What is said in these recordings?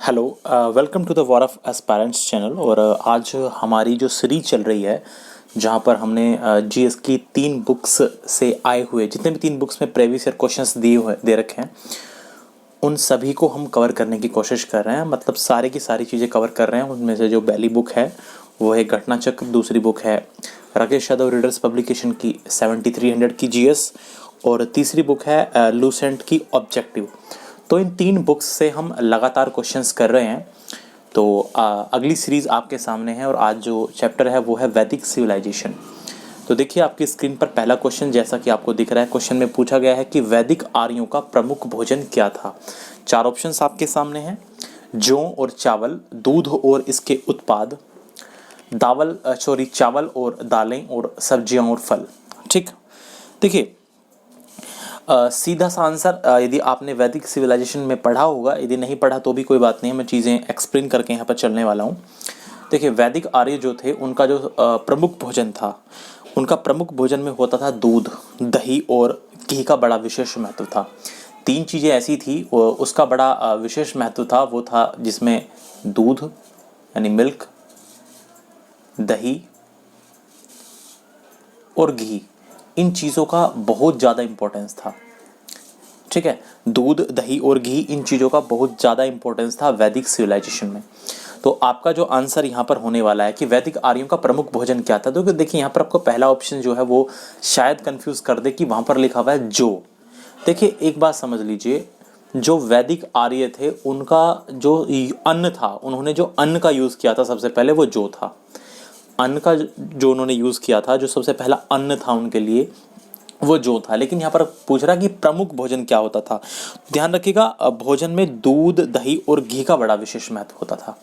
Hello, welcome to the war of aspirants channel. और आज हमारी जो सीरीज चल रही है जहाँ पर हमने जीएस की 3 बुक्स से आए हुए जितने भी 3 बुक्स में प्रीवियस ईयर क्वेश्चंस दे रखे हैं उन सभी को हम कवर करने की कोशिश कर रहे हैं। मतलब सारी की सारी चीज़ें कवर कर रहे हैं। उनमें से जो पहली बुक है वो है घटना चक्र, दूसरी बुक है राकेश यादव रीडर्स पब्लिकेशन की 7300 की जीएस, और तीसरी बुक है लूसेंट की ऑब्जेक्टिव। तो इन 3 बुक्स से हम लगातार क्वेश्चंस कर रहे हैं। तो अगली सीरीज़ आपके सामने है और आज जो चैप्टर है वो है वैदिक सिविलाइजेशन। तो देखिए आपकी स्क्रीन पर पहला क्वेश्चन जैसा कि आपको दिख रहा है, क्वेश्चन में पूछा गया है कि वैदिक आर्यों का प्रमुख भोजन क्या था। 4 ऑप्शंस आपके सामने हैं: जौ और चावल, दूध और इसके उत्पाद, चावल और दालें और सब्जियां और फल। ठीक, देखिए सीधा सा आंसर, यदि आपने वैदिक सिविलाइजेशन में पढ़ा होगा, यदि नहीं पढ़ा तो भी कोई बात नहीं है, मैं चीज़ें एक्सप्लेन करके यहाँ पर चलने वाला हूँ। देखिए वैदिक आर्य जो थे उनका जो प्रमुख भोजन था, उनका प्रमुख भोजन में होता था दूध, दही और घी का बड़ा विशेष महत्व था। 3 चीज़ें ऐसी थी उसका बड़ा विशेष महत्व था, वो था जिसमें दूध यानी मिल्क, दही और घी, इन चीज़ों का बहुत ज़्यादा इम्पोर्टेंस था। ठीक है, दूध, दही और घी, इन चीज़ों का बहुत ज़्यादा इम्पोर्टेंस था वैदिक सिविलाइजेशन में। तो आपका जो आंसर यहाँ पर होने वाला है कि वैदिक आर्यों का प्रमुख भोजन क्या था, तो देखिए यहाँ पर आपको पहला ऑप्शन जो है वो शायद कंफ्यूज कर दे कि वहाँ पर लिखा हुआ है जो। देखिए एक बात समझ लीजिए, जो वैदिक आर्य थे उनका जो अन्न था, उन्होंने जो अन्न का यूज़ किया था सबसे पहले वो जो था। अन्न का जो उन्होंने यूज़ किया था, जो सबसे पहला अन्न था उनके लिए वो जो था। लेकिन यहाँ पर पूछ रहा कि प्रमुख भोजन क्या होता था। ध्यान रखिएगा, भोजन में दूध, दही और घी का बड़ा विशेष महत्व होता था।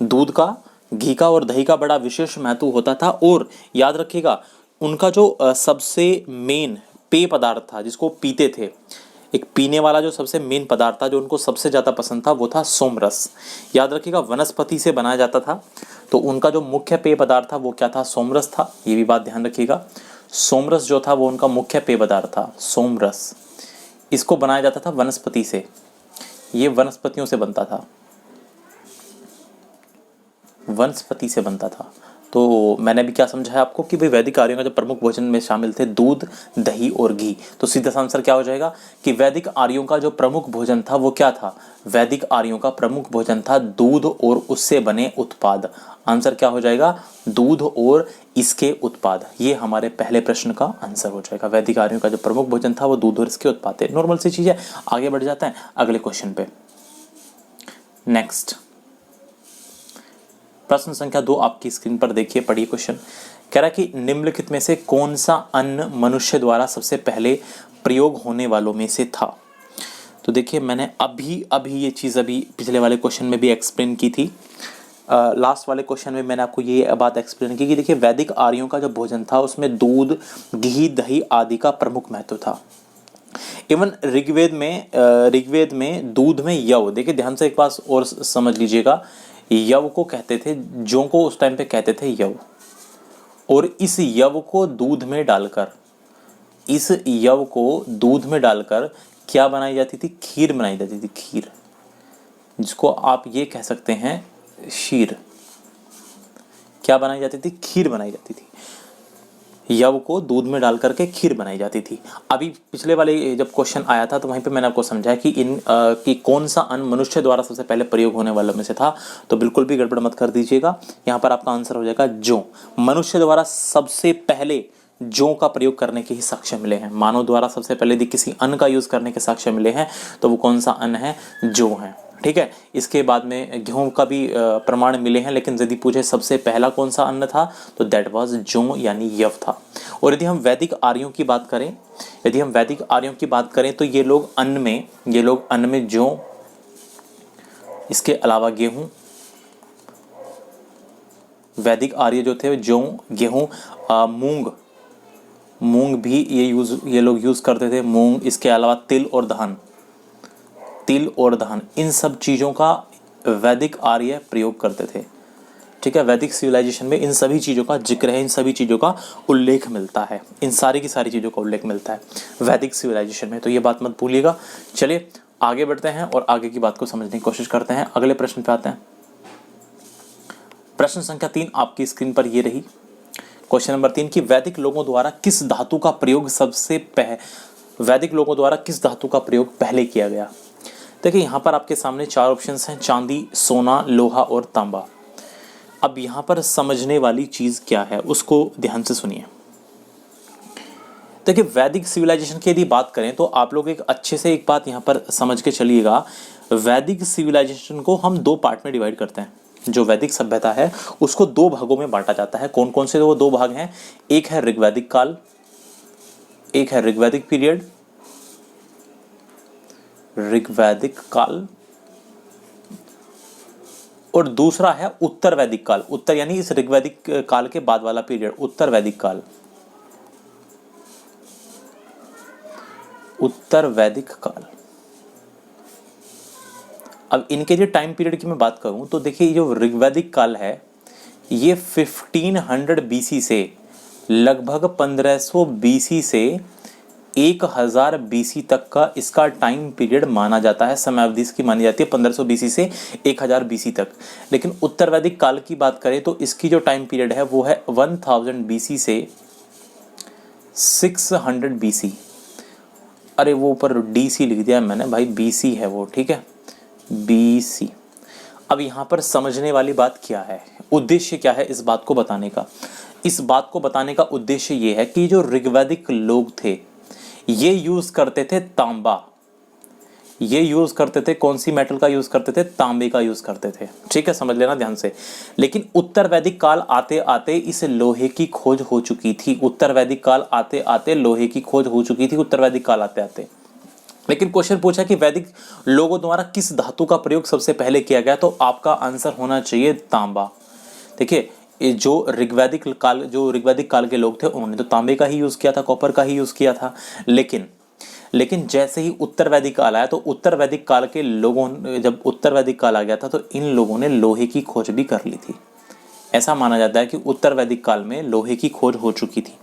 दूध का, घी का और दही का बड़ा विशेष महत्व होता था। और याद रखिएगा उनका जो सबसे मेन पेय पदार्थ था जिसको पीते थे, एक पीने वाला जो सबसे मेन पदार्थ था जो उनको सबसे ज़्यादा पसंद था वो था सोमरस। याद रखिएगा वनस्पति से बनाया जाता था, तो उनका जो मुख्य पेय पदार्थ था वो क्या था, सोमरस था। ये भी बात ध्यान रखिएगा, सोमरस जो था वो उनका मुख्य पेय पदार्थ था, सोमरस। इसको बनाया जाता था वनस्पति से, ये वनस्पतियों से बनता था, वनस्पति से बनता था। तो मैंने भी क्या समझाया आपको कि भाई वैदिक आर्यों का जो प्रमुख भोजन में शामिल थे दूध, दही और घी। तो सीधा आंसर क्या हो जाएगा कि वैदिक आर्यों का जो प्रमुख भोजन था वो क्या था, वैदिक आर्यों का प्रमुख भोजन था दूध और उससे बने उत्पाद। आंसर क्या हो जाएगा, दूध और इसके उत्पाद। ये हमारे पहले प्रश्न का आंसर हो जाएगा। वैदिक आर्यों का जो प्रमुख भोजन था वो दूध और इसके उत्पाद थे। नॉर्मल सी चीज है। आगे बढ़ जाते हैं अगले क्वेश्चन पे। नेक्स्ट प्रश्न संख्या 2 आपकी स्क्रीन पर देखिए, पढ़िए क्वेश्चन। कह रहा है कि निम्नलिखित में से कौन सा अन्न मनुष्य द्वारा सबसे पहले प्रयोग होने वालों में से था। तो देखिए मैंने अभी ये चीज़ अभी पिछले वाले क्वेश्चन में भी एक्सप्लेन की थी। लास्ट वाले क्वेश्चन में मैंने आपको ये बात एक्सप्लेन की कि देखिए वैदिक आर्यों का जो भोजन था उसमें दूध, घी, दही आदि का प्रमुख महत्व था। इवन ऋग्वेद में दूध में यव, देखिए ध्यान से एक बात और समझ लीजिएगा, यव को कहते थे, जौ को उस टाइम पे कहते थे यव। और इस यव को दूध में डालकर क्या बनाई जाती थी, खीर बनाई जाती थी, खीर, जिसको आप ये कह सकते हैं शीर। क्या बनाई जाती थी, खीर बनाई जाती थी। यव को दूध में डाल करके खीर बनाई जाती थी। अभी पिछले वाले जब क्वेश्चन आया था तो वहीं पे मैंने आपको समझाया कि कौन सा अन्न मनुष्य द्वारा सबसे पहले प्रयोग होने वालों में से था। तो बिल्कुल भी गड़बड़ मत कर दीजिएगा, यहाँ पर आपका आंसर हो जाएगा जौ। मनुष्य द्वारा सबसे पहले जौ का प्रयोग करने के ही साक्ष्य मिले हैं। मानव द्वारा सबसे पहले यदि किसी अन्न का यूज करने के साक्ष्य मिले हैं तो वो कौन सा अन्न है, जौ है। ठीक है, इसके बाद में गेहूं का भी प्रमाण मिले हैं, लेकिन यदि पूछे सबसे पहला कौन सा अन्न था तो दैट वाज जौ यानी यव था। और यदि हम वैदिक आर्यों की बात करें तो ये लोग अन्न में जौ, इसके अलावा गेहूं, वैदिक आर्य जो थे जौ, गेहूं, मूंग भी ये लोग यूज करते थे, मूंग, इसके अलावा तिल और धान, इन सब चीज़ों का वैदिक आर्य प्रयोग करते थे। ठीक है, वैदिक सिविलाइजेशन में इन सभी चीज़ों का जिक्र है, इन सभी चीज़ों का उल्लेख मिलता है, इन सारी की सारी चीज़ों का उल्लेख मिलता है वैदिक सिविलाइजेशन में। तो ये बात मत भूलिएगा। चलिए आगे बढ़ते हैं और आगे की बात को समझने की कोशिश करते हैं। अगले प्रश्न पे आते हैं। प्रश्न संख्या 3 आपकी स्क्रीन पर ये रही। क्वेश्चन नंबर 3 कि वैदिक लोगों द्वारा किस धातु का प्रयोग पहले किया गया। देखिए यहाँ पर आपके सामने 4 ऑप्शंस हैं, चांदी, सोना, लोहा और तांबा। अब यहाँ पर समझने वाली चीज़ क्या है उसको ध्यान से सुनिए। देखिए वैदिक सिविलाइजेशन की यदि बात करें तो आप लोग एक अच्छे से एक बात यहाँ पर समझ के चलिएगा। वैदिक सिविलाइजेशन को हम 2 पार्ट में डिवाइड करते हैं। जो वैदिक सभ्यता है उसको 2 भागों में बांटा जाता है। कौन कौन से वो 2 भाग हैं? एक है ऋग्वैदिक काल, एक है ऋग्वैदिक पीरियड, ऋग्वैदिक काल, और दूसरा है उत्तर वैदिक काल। उत्तर यानी इस ऋग्वैदिक काल के बाद वाला पीरियड, उत्तर वैदिक काल। उत्तर वैदिक काल। अब इनके जो टाइम पीरियड की मैं बात करूं तो देखिए जो ऋग्वैदिक काल है ये 1500 बीसी से लगभग 1500 बीसी से 1000 बीसी तक का इसका टाइम पीरियड माना जाता है। समय अवधि इसकी मानी जाती है 1500 बीसी से 1000 बीसी तक। लेकिन उत्तर वैदिक काल की बात करें तो इसकी जो टाइम पीरियड है वो है 1000 बीसी से 600 बीसी। अरे वो ऊपर डीसी लिख दिया मैंने भाई, बीसी है वो, ठीक है, बीसी। अब यहाँ पर समझने वाली बात क्या है, उद्देश्य क्या है इस बात को बताने का। इस बात को बताने का उद्देश्य ये है कि जो ऋग्वैदिक लोग थे ये यूज करते थे तांबा। ये यूज करते थे कौन सी मेटल का यूज करते थे? तांबे का यूज करते थे, ठीक है, समझ लेना ध्यान से। लेकिन उत्तर वैदिक काल आते आते इस लोहे की खोज हो चुकी थी। उत्तर वैदिक काल आते आते लोहे की खोज हो चुकी थी, उत्तर वैदिक काल आते आते। लेकिन क्वेश्चन पूछा कि वैदिक लोगों द्वारा किस धातु का प्रयोग सबसे पहले किया गया, तो आपका आंसर होना चाहिए तांबा। देखिए जो ऋग्वैदिक काल के लोग थे उन्होंने तो तांबे का ही यूज किया था, कॉपर का ही यूज किया था। लेकिन जैसे ही उत्तर वैदिक काल आया तो उत्तर वैदिक काल के लोगों, जब उत्तर वैदिक काल आ गया था तो इन लोगों ने लोहे की खोज भी कर ली थी। ऐसा माना जाता है कि उत्तर वैदिक काल में लोहे की खोज हो चुकी थी।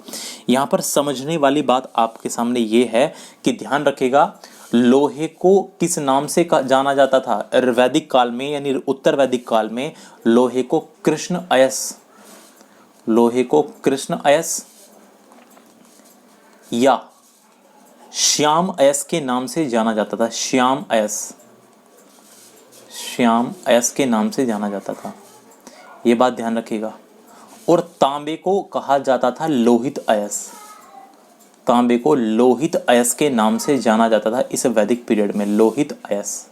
यहाँ पर समझने वाली बात आपके सामने ये है कि ध्यान रखिएगा लोहे को किस नाम से जाना जाता था वैदिक काल में, यानी उत्तर वैदिक काल में लोहे को कृष्ण अयस या श्याम अयस के नाम से जाना जाता था। श्याम अयस के नाम से जाना जाता था, ये बात ध्यान रखिएगा। और तांबे को कहा जाता था लोहित अयस। तांबे को लोहित अयस के नाम से जाना जाता था इस वैदिक पीरियड में, लोहित अयस।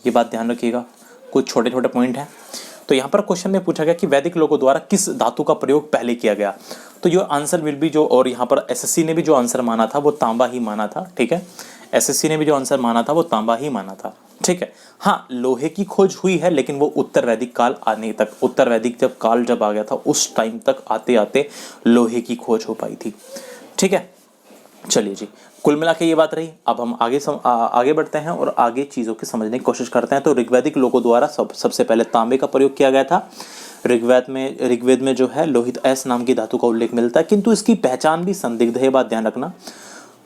ये बात ध्यान रखिएगा, कुछ छोटे छोटे पॉइंट हैं। तो यहाँ पर क्वेश्चन में पूछा गया कि वैदिक लोगों द्वारा किस धातु का प्रयोग पहले किया गया, तो जो आंसर विल बी, जो और यहाँ पर एसएससी ने भी जो आंसर माना था वो तांबा ही माना था, ठीक है। एसएससी ने भी जो आंसर माना था वो तांबा ही माना था, ठीक है। हाँ, लोहे की खोज हुई है लेकिन वो उत्तर वैदिक काल आने तक, उत्तर वैदिक काल जब आ गया था उस टाइम तक आते आते लोहे की खोज हो पाई थी, ठीक है। चलिए जी, कुल मिला के ये बात रही। अब हम आगे बढ़ते हैं और आगे चीज़ों की समझने की कोशिश करते हैं। तो ऋग्वैदिक लोगों द्वारा सबसे पहले तांबे का प्रयोग किया गया था। ऋग्वेद में जो है लोहित अयस नाम की धातु का उल्लेख मिलता है, किंतु इसकी पहचान भी संदिग्ध है, बात ध्यान रखना।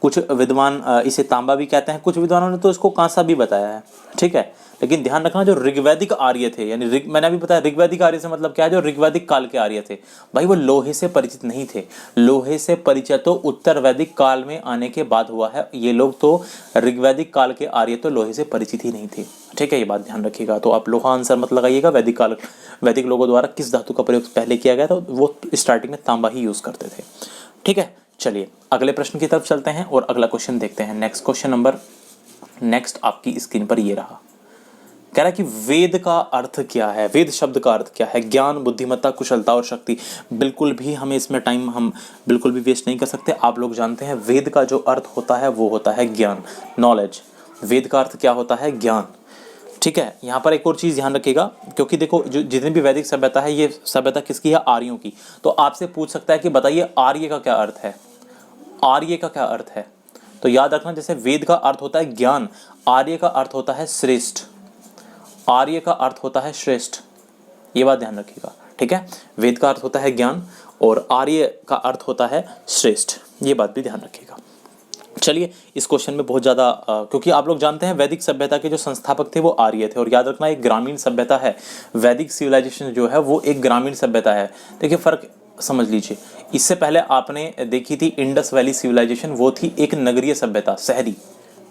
कुछ विद्वान इसे तांबा भी कहते हैं, कुछ विद्वानों ने तो इसको कांसा भी बताया है, ठीक है। लेकिन ध्यान रखना जो ऋग्वैदिक आर्य थे, यानी मैंने अभी बताया ऋग्वैदिक आर्य से मतलब क्या है, जो ऋग्वैदिक काल के आर्य थे भाई वो लोहे से परिचित नहीं थे। लोहे से परिचय तो उत्तर वैदिक काल में आने के बाद हुआ है। ये लोग तो ऋग्वैदिक काल के आर्य तो लोहे से परिचित ही नहीं थे, ठीक है, ये बात ध्यान रखिएगा। तो आप लोहा आंसर मत लगाइएगा। वैदिक लोगों द्वारा किस धातु का प्रयोग पहले किया गया था, वो स्टार्टिंग में तांबा ही यूज करते थे, ठीक है। चलिए अगले प्रश्न की तरफ चलते हैं और अगला क्वेश्चन देखते हैं। नेक्स्ट आपकी स्क्रीन पर ये रहा। कह रहा है कि वेद का अर्थ क्या है, वेद शब्द का अर्थ क्या है? ज्ञान, बुद्धिमत्ता, कुशलता और शक्ति। बिल्कुल भी हमें इसमें टाइम हम बिल्कुल भी वेस्ट नहीं कर सकते। आप लोग जानते हैं वेद का जो अर्थ होता है वो होता है ज्ञान, नॉलेज। वेद का अर्थ क्या होता है? ज्ञान, ठीक है। यहाँ पर एक और चीज़ ध्यान रखिएगा, क्योंकि देखो जो जितनी भी वैदिक सभ्यता है ये सभ्यता किसकी है? आर्यों की। तो आपसे पूछ सकता है कि बताइए आर्य का क्या अर्थ है, आर्य का क्या अर्थ है? तो याद रखना, जैसे वेद का अर्थ होता है ज्ञान, आर्य का अर्थ होता है श्रेष्ठ, आर्य का अर्थ होता है श्रेष्ठ। ये बात ध्यान रखिएगा, ठीक है। वेद का अर्थ होता है ज्ञान और आर्य का अर्थ होता है श्रेष्ठ, ये बात भी ध्यान रखिएगा। चलिए, इस क्वेश्चन में बहुत ज़्यादा क्योंकि आप लोग जानते हैं वैदिक सभ्यता के जो संस्थापक थे वो आर्य थे, और याद रखना एक ग्रामीण सभ्यता है। वैदिक सिविलाइजेशन जो है वो एक ग्रामीण सभ्यता है। देखिए फ़र्क समझ लीजिए, इससे पहले आपने देखी थी इंडस वैली सिविलाइजेशन, वो थी एक नगरीय सभ्यता, शहरी,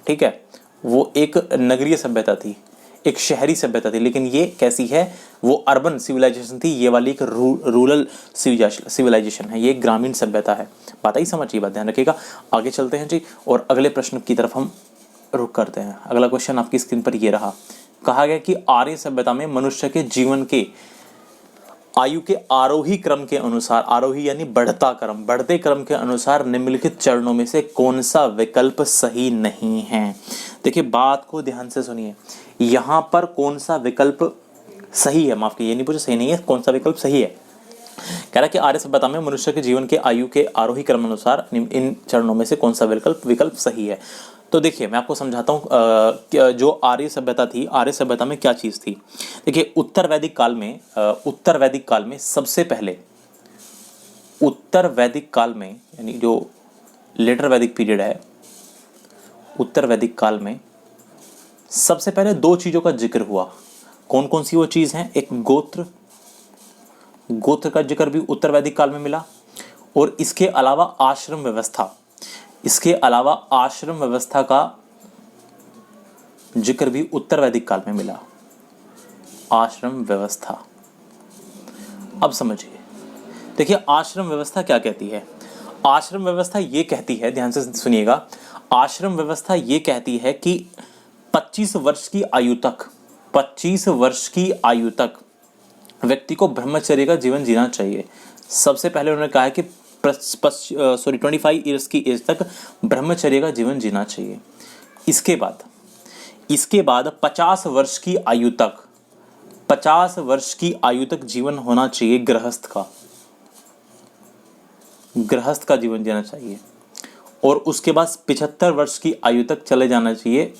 ठीक है, वो एक नगरीय सभ्यता थी, एक शहरी सभ्यता थी। लेकिन ये कैसी है, वो अर्बन सिविलाइजेशन थी, ये वाली एक रूरल सिविलाइजेशन है, ये एक ग्रामीण सभ्यता है। बात ही समझिए, बात ध्यान रखिएगा। आगे चलते हैं जी, और अगले प्रश्न की तरफ हम रुख करते हैं। अगला क्वेश्चन आपकी स्क्रीन पर ये रहा। कहा गया कि आर्य सभ्यता में मनुष्य के जीवन के आयु के आरोही क्रम के अनुसार, आरोही यानी बढ़ता क्रम, बढ़ते क्रम के अनुसार निम्नलिखित चरणों में से कौन सा विकल्प सही नहीं है। देखिए बात को ध्यान से सुनिए, यहां पर कौन सा विकल्प सही है, माफ कीजिए, ये नहीं पूछा सही नहीं है, कौन सा विकल्प सही है। कह रहा है कि आर्य सभ्यता में मनुष्य के जीवन के आयु के आरोही क्रम अनुसार इन चरणों में से कौन सा विकल्प सही है। तो देखिए मैं आपको समझाता हूँ जो आर्य सभ्यता थी, आर्य सभ्यता में क्या चीज़ थी। देखिए उत्तर वैदिक काल में सबसे पहले, उत्तर वैदिक काल में यानी जो लेटर वैदिक पीरियड है, उत्तर वैदिक काल में सबसे पहले दो चीज़ों का जिक्र हुआ। कौन कौन सी वो चीज़ हैं, एक गोत्र का जिक्र भी उत्तर वैदिक काल में मिला, और इसके अलावा आश्रम व्यवस्था, इसके अलावा आश्रम व्यवस्था का जिक्र भी उत्तर वैदिक काल में मिला। आश्रम व्यवस्था, अब समझिए, देखिए आश्रम व्यवस्था क्या कहती है। आश्रम व्यवस्था ये कहती है, ध्यान से सुनिएगा, आश्रम व्यवस्था ये कहती है कि 25 वर्ष की आयु तक, 25 वर्ष की आयु तक व्यक्ति को ब्रह्मचर्य का जीवन जीना चाहिए। सबसे पहले उन्होंने कहा है कि 25 ईयर्स की एज तक ब्रह्मचर्य का जीवन जीना चाहिए। इसके बाद 50 वर्ष की आयु तक, 50 वर्ष की आयु तक जीवन होना चाहिए गृहस्थ का जीवन जीना चाहिए। और उसके बाद 75 वर्ष की आयु तक चले जाना चाहिए,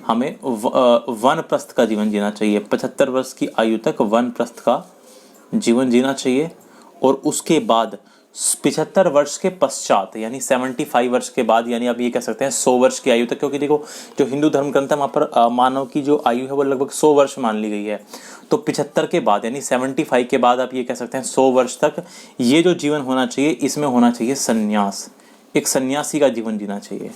हमें वानप्रस्थ का जीवन जीना चाहिए। 75 वर्ष की आयु तक वानप्रस्थ का जीवन जीना चाहिए। और उसके बाद 75 वर्ष के पश्चात यानी 75 वर्ष के बाद, यानी आप ये कह सकते हैं 100 वर्ष की आयु तक, क्योंकि देखो जो हिंदू धर्म ग्रंथ है वहाँ पर मानव की जो आयु है वो लगभग 100 वर्ष मान ली गई है। तो 75 के बाद यानी 75 के बाद आप ये कह सकते हैं 100 वर्ष तक ये जो जीवन होना चाहिए, इसमें होना चाहिए संन्यास, एक सन्यासी का जीवन जीना चाहिए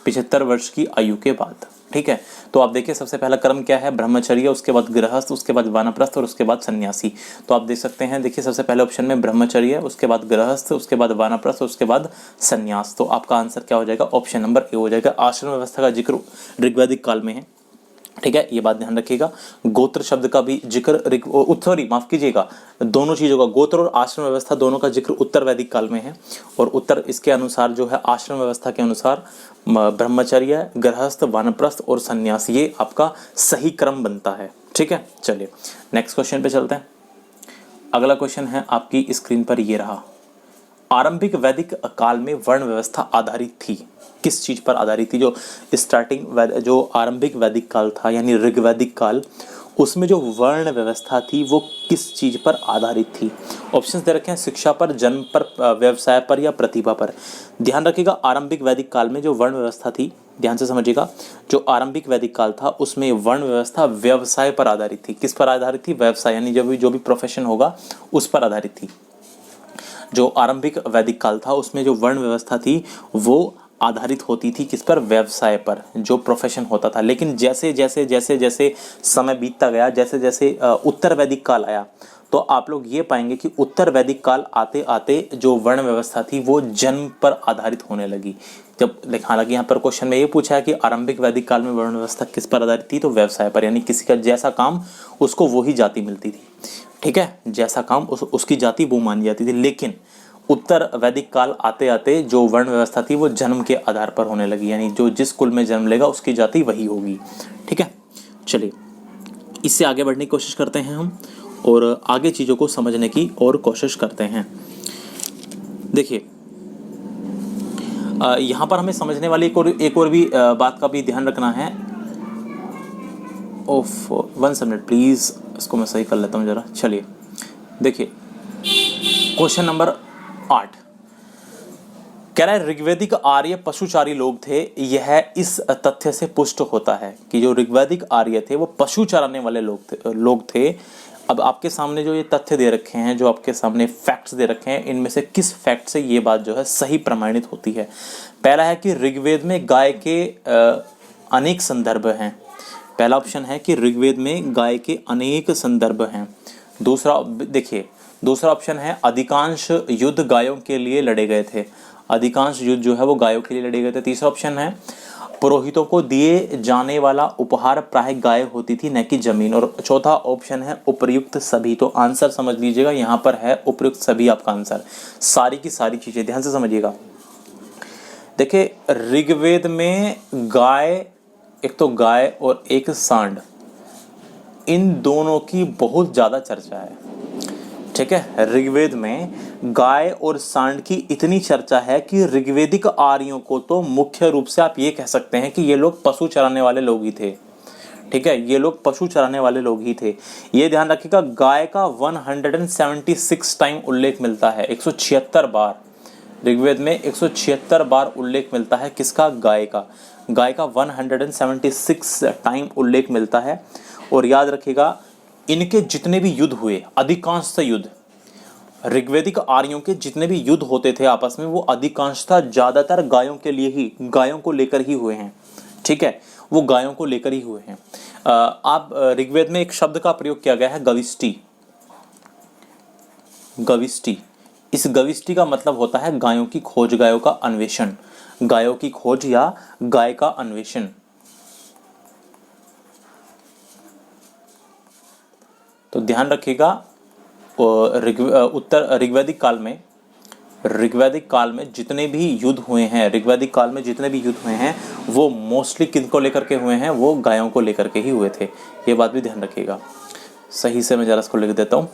75 वर्ष की आयु के बाद। ठीक है, तो आप देखिए सबसे पहला क्रम क्या है, ब्रह्मचर्य, उसके बाद गृहस्थ, उसके बाद वानप्रस्थ और उसके बाद सन्यासी। तो आप देख सकते हैं, देखिए सबसे पहले ऑप्शन में ब्रह्मचर्य, उसके बाद गृहस्थ, उसके बाद वानप्रस्थ, उसके बाद सन्यास। तो आपका आंसर क्या हो जाएगा, ऑप्शन नंबर ए हो जाएगा। आश्रम व्यवस्था का जिक्र ऋग्वैदिक काल में है, ठीक है, ये बात ध्यान रखिएगा। गोत्र शब्द का भी जिक्र सॉरी माफ कीजिएगा, दोनों चीज़ों का, गोत्र और आश्रम व्यवस्था दोनों का जिक्र उत्तर वैदिक काल में है। और उत्तर इसके अनुसार जो है आश्रम व्यवस्था के अनुसार ब्रह्मचर्य, गृहस्थ, वानप्रस्थ और सन्यास, ये आपका सही क्रम बनता है। ठीक है, चलिए नेक्स्ट क्वेश्चन पे चलते हैं। अगला क्वेश्चन है आपकी स्क्रीन पर ये रहा। आरंभिक वैदिक काल में वर्ण व्यवस्था आधारित थी, किस चीज पर आधारित थी। जो आरंभिक वैदिक काल था यानी ऋग्वैदिक काल, उसमें जो वर्ण व्यवस्था थी वो किस चीज पर आधारित थी। ऑप्शंस दे रखे हैं, शिक्षा पर, जन्म पर, व्यवसाय पर या प्रतिभा पर। ध्यान रखिएगा, आरंभिक वैदिक काल में जो वर्ण व्यवस्था थी, ध्यान से समझिएगा, जो आरंभिक वैदिक काल था उसमें वर्ण व्यवस्था व्यवसाय पर आधारित थी। किस पर आधारित थी, व्यवसाय, यानी जो भी प्रोफेशन होगा उस पर आधारित थी। जो आरंभिक वैदिक काल था उसमें जो वर्ण व्यवस्था थी वो आधारित होती थी किस पर, व्यवसाय पर, जो प्रोफेशन होता था। लेकिन जैसे जैसे समय बीतता गया, जैसे जैसे उत्तर वैदिक काल आया, तो आप लोग ये पाएंगे कि उत्तर वैदिक काल आते आते जो वर्ण व्यवस्था थी वो जन्म पर आधारित होने लगी। जब हालांकि यहाँ पर क्वेश्चन में ये पूछा है कि आरंभिक वैदिक काल में वर्ण व्यवस्था किस पर आधारित थी, तो व्यवसाय पर, यानी किसी का जैसा काम उसको वही जाति मिलती थी। ठीक है, जैसा काम उसकी जाति वो मानी जाती थी। लेकिन उत्तर वैदिक काल आते आते जो वर्ण व्यवस्था थी वो जन्म के आधार पर होने लगी, यानी जो जिस कुल में जन्म लेगा उसकी जाति वही होगी। ठीक है, चलिए इससे आगे बढ़ने की कोशिश करते हैं हम, और आगे चीज़ों को समझने की और कोशिश करते हैं। देखिए यहाँ पर हमें समझने वाली एक और भी बात का भी ध्यान रखना है। ओफ 1 मिनट प्लीज़, इसको मैं सही कर लेता हूँ ज़रा। चलिए देखिए क्वेश्चन नंबर 8, कह रहा है ऋग्वैदिक आर्य पशुचारी लोग थे। यह इस तथ्य से पुष्ट होता है कि जो ऋग्वैदिक आर्य थे वो पशु चराने वाले लोग थे। अब आपके सामने जो ये तथ्य दे रखे हैं, जो आपके सामने फैक्ट्स दे रखे हैं, इनमें से किस फैक्ट से ये बात जो है सही प्रमाणित होती है? पहला है कि ऋग्वेद में गाय के अनेक संदर्भ हैं। पहला ऑप्शन है कि ऋग्वेद में गाय के अनेक संदर्भ हैं। दूसरा ऑप्शन है अधिकांश युद्ध गायों के लिए लड़े गए थे। अधिकांश युद्ध जो है वो गायों के लिए लड़े गए थे। तीसरा ऑप्शन है पुरोहितों को दिए जाने वाला उपहार प्राय गाय होती थी, न कि जमीन। और चौथा ऑप्शन है उपर्युक्त सभी। तो आंसर समझ लीजिएगा, यहाँ पर है उपर्युक्त सभी आपका आंसर। सारी की सारी चीजें ध्यान से समझिएगा। देखिए ऋग्वेद में गाय, एक तो गाय और एक सांड, इन दोनों की बहुत ज्यादा चर्चा है। ठीक है, ऋग्वेद में गाय और सांड की इतनी चर्चा है कि ऋग्वेदिक आर्यों को तो मुख्य रूप से आप ये कह सकते हैं कि ये लोग पशु चराने वाले लोग ही थे। ठीक है, ये लोग पशु चराने वाले लोग ही थे। ये ध्यान रखिएगा, गाय का 176 टाइम उल्लेख मिलता है, 176 बार। ऋग्वेद में 176 बार उल्लेख मिलता है किसका? गाय का। गाय का 176 टाइम उल्लेख मिलता है। और याद रखिएगा, इनके जितने भी युद्ध हुए, अधिकांश युद्ध, ऋग्वैदिक आर्यों के जितने भी युद्ध होते थे आपस में, वो अधिकांशतः ज्यादातर गायों के लिए ही, गायों को लेकर ही हुए हैं। ठीक है, वो गायों को लेकर ही हुए हैं। आप ऋग्वेद में एक शब्द का प्रयोग किया गया है, गविष्टि। गविष्टि, इस गविष्टि का मतलब होता है गायों की खोज, गायों का अन्वेषण। गायों की खोज या गाय का अन्वेषण। तो ध्यान रखिएगा, ऋग्वैदिक काल में जितने भी युद्ध हुए हैं, ऋग्वैदिक काल में जितने भी युद्ध हुए हैं, वो मोस्टली किनको लेकर के हुए हैं? वो गायों को लेकर के ही हुए थे। ये बात भी ध्यान रखिएगा। सही से मैं जरा इसको लिख देता हूँ।